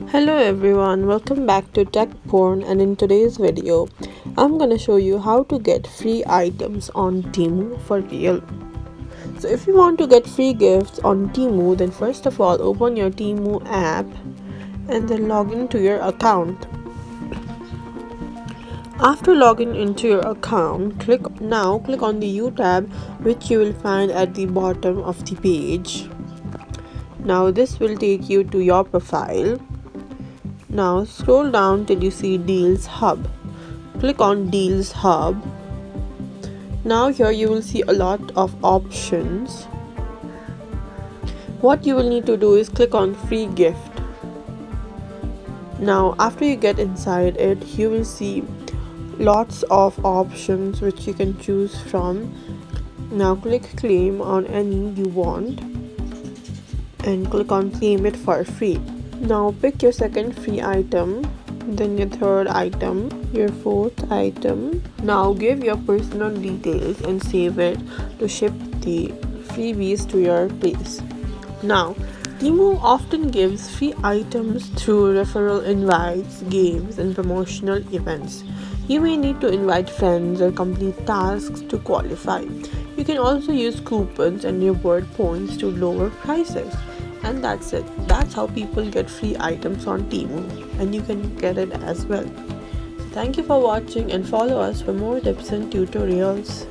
Hello everyone, welcome back to TechPorn, and in today's video I'm gonna show you how to get free items on Temu for real. So if you want to get free gifts on Temu, then first of all open your Temu app and then log into your account. After logging into your account, click on the U tab, which you will find at the bottom of the page. Now this will take you to your profile. Now scroll down till you see Deals Hub. Click on Deals Hub. Now here you will see a lot of options. What you will need to do is click on Free Gift. Now after you get inside it, you will see lots of options which you can choose from. Now click Claim on any you want and click on Claim it for free. Now pick your second free item, then your third item, your fourth item. Now give your personal details and save it to ship the freebies to your place. Now, Temu often gives free items through referral invites, games, and promotional events. You may need to invite friends or complete tasks to qualify. You can also use coupons and reward points to lower prices. And that's it. That's how people get free items on Temu, and you can get it as well. Thank you for watching and follow us for more tips and tutorials.